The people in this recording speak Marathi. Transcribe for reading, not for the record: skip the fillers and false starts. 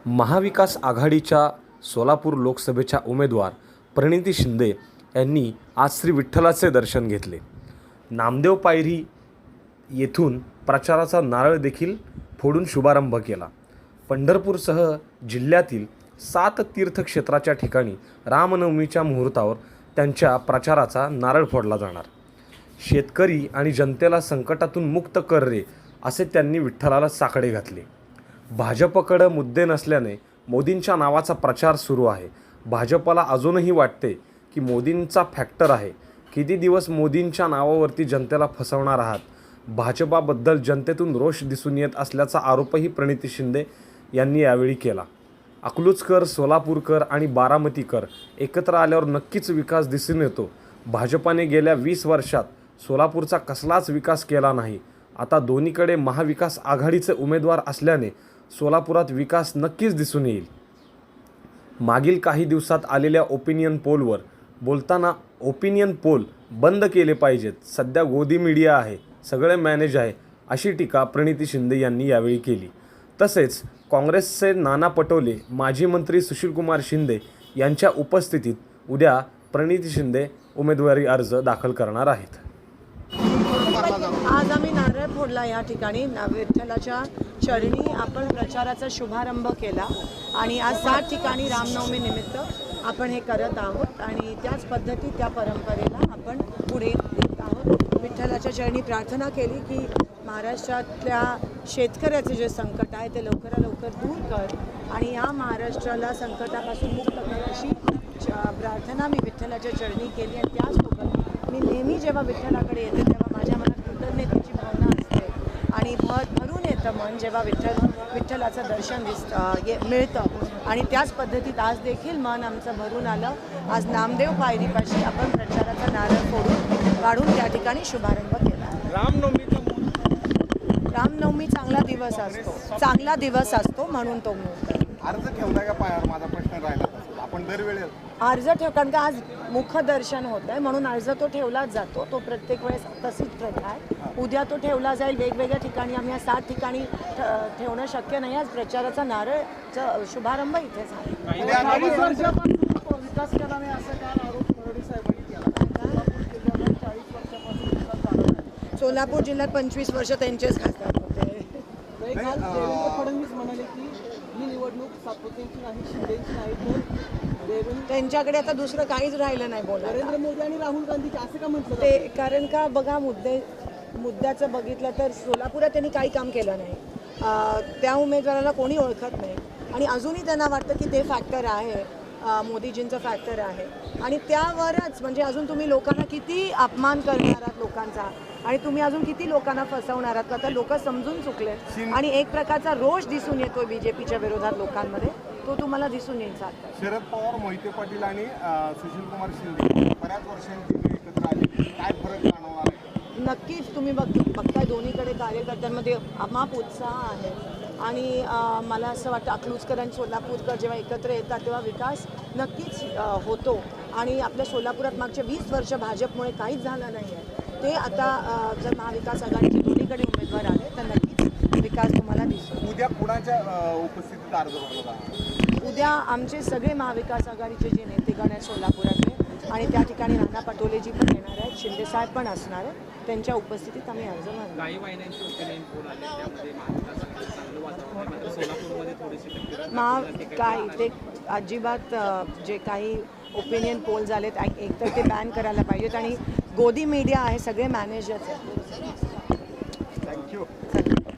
महाविकास आघाडीच्या सोलापूर लोकसभेच्या उमेदवार प्रणिती शिंदे यांनी आज श्री विठ्ठलाचे दर्शन घेतले। नामदेव पायरी येथून प्रचाराचा नारळ देखील फोडून शुभारंभ केला। पंढरपूरसह जिल्ह्यातील 7 तीर्थक्षेत्राच्या ठिकाणी रामनवमीच्या मुहूर्तावर त्यांच्या प्रचाराचा नारळ फोडला जाणार। शेतकरी आणि जनतेला संकटातून मुक्त कर रे, असे त्यांनी विठ्ठलाला साकडे घातले। भाजपकडे मुद्दे नसल्याने मोदींच्या नावाचा प्रचार सुरू आहे। भाजपला अजूनही वाटते की मोदींचा फॅक्टर आहे। किती दिवस मोदींच्या नावावरती जनतेला फसवणार आहात। भाजपाबद्दल जनतेतून रोष दिसून येत असल्याचा आरोपही प्रणिती शिंदे यांनी यावेळी केला। अकलूजकर, सोलापूरकर आणि बारामतीकर एकत्र आल्यावर नक्कीच विकास दिसून येतो। भाजपाने गेल्या 20 वर्षात सोलापूरचा कसलाच विकास केला नाही। आता दोन्हीकडे महाविकास आघाडीचे उमेदवार असल्याने सोलापुरात विकास नक्कीच दिसून येईल। मागील काही दिवसात आलेल्या ओपिनियन पोलवर बोलताना ओपिनियन पोल बंद केले पाहिजेत, सध्या गोदी मीडिया आहे, सगळे मॅनेज आहे, अशी टीका प्रणिती शिंदे यांनी यावेळी केली। तसेच काँग्रेसचे नाना पटोले, माजी मंत्री सुशीलकुमार शिंदे यांच्या उपस्थितीत उद्या प्रणिती शिंदे उमेदवारी अर्ज दाखल करणार आहेत। आज आम्ही नारळ फोडला या ठिकाणी विठ्ठलाच्या चरणी आपण प्रचाराचा शुभारंभ केला आणि आज 7 ठिकाणी रामनवमी निमित्त आपण हे करत आहोत आणि त्याच पद्धती त्या परंपरेला आपण पुढे नेत आहोत। विठ्ठलाच्या चरणी प्रार्थना केली की महाराष्ट्रातल्या शेतकऱ्याचे जे संकट आहे ते लवकरात लवकर दूर कर आणि या महाराष्ट्राला संकटापासून मुक्त कर, अशी प्रार्थना मी विठ्ठलाच्या चरणी केली। आणि त्याचसोबत मी नेहमी जेव्हा विठ्ठलाकडे येते तेव्हा माझ्या मनात कृतज्ञतेची भावना असते आणि भरून येतं मन जेव्हा विठ्ठलाचं दर्शन मिळतं आणि त्याच पद्धतीत आज देखील मन आमचं भरून आलं। आज नामदेव पायरीपाशी आपण प्रचाराचा नारळ काढून त्या ठिकाणी शुभारंभ केला। रामनवमी चांगला दिवस असतो म्हणून तो अर्ज ठेवला का पायावर, माझा प्रश्न राहिला। आपण दरवेळेस अर्ज कारण का आज मुखदर्शन होत आहे म्हणून अर्ज तो ठेवलाच जातो, तो प्रत्येक वेळेस तशीच प्रथा आहे। उद्या तो ठेवला जाईल वेगवेगळ्या ठिकाणी, आम्ही 7 ठिकाणी ठेवणं शक्य नाही। आज प्रचाराचा नारळचा शुभारंभ इथे झाला। विकास केला नाही असं काय आरोप फडणवीस साहेबांनी केला। सोलापूर जिल्ह्यात 25 वर्ष त्यांचेच खासदार होते। फडणवीस म्हणाले की ही निवडणूक सातपुतेंची नाही, शिंदेची नाही, तर त्यांच्याकडे आता दुसरं काहीच राहिलं नाही बोला। नरेंद्र मोदी आणि राहुल गांधीचे असं का म्हटलं ते कारण का बघा मुद्द्याचं बघितलं तर सोलापुरात त्यांनी काही काम केलं नाही। त्या उमेदवाराला कोणी ओळखत नाही आणि अजूनही त्यांना वाटतं की ते फॅक्टर आहे, मोदीजींचं फॅक्टर आहे आणि त्यावरच म्हणजे अजून तुम्ही लोकांना किती अपमान करणार आहात लोकांचा आणि तुम्ही अजून किती लोकांना फसवणार आहात। आता लोक समजून चुकले आणि एक प्रकारचा रोष दिसून येतोय बीजेपीच्या विरोधात लोकांमध्ये, तो तुम्हाला दिसून येईल। शरद पवार, मोहिते पाटील आणि सुशीलकुमार शिंदे बऱ्याच वर्षांपूर्वी एकत्र आले, काय फरक जाणवणार आहे? नक्कीच तुम्ही बघताय दोन्हीकडे कार्यकर्त्यांमध्ये अमाप उत्साह आहे आणि मला असं वाटतं अकलूजकर आणि सोलापूरकर जेव्हा एकत्र येतात तेव्हा विकास नक्कीच होतो आणि आपल्या सोलापुरात मागच्या 20 वर्ष भाजपमुळे काहीच झालं नाही आहे। ते आता जर महाविकास आघाडीचे दोन्हीकडे उमेदवार आले तर नक्कीच विकास तुम्हाला दिसतो। उद्या कुणाच्या उपस्थितीत अर्ज भरला? उद्या आमचे सगळे महाविकास आघाडीचे जे नेतेगण आहेत सोलापुरातले आणि त्या ठिकाणी नाना पटोलेजी पण येणार आहेत, शिंदेसाहेब पण असणार आहेत, त्यांच्या उपस्थितीत आम्ही अर्ज भरणार। काही महिन्यांची ओपिनियन पोल आले त्यामध्ये महाविकास चांगलं वातावरण आहे, मात्र सोलापूरमध्ये थोडीशी काय ते अजिबात जे काही ओपिनियन पोल झालेत एकतर ते बॅन करायला पाहिजेत आणि गोदी मीडिया आहे, सगळे मॅनेजर्स आहेत। थँक्यू।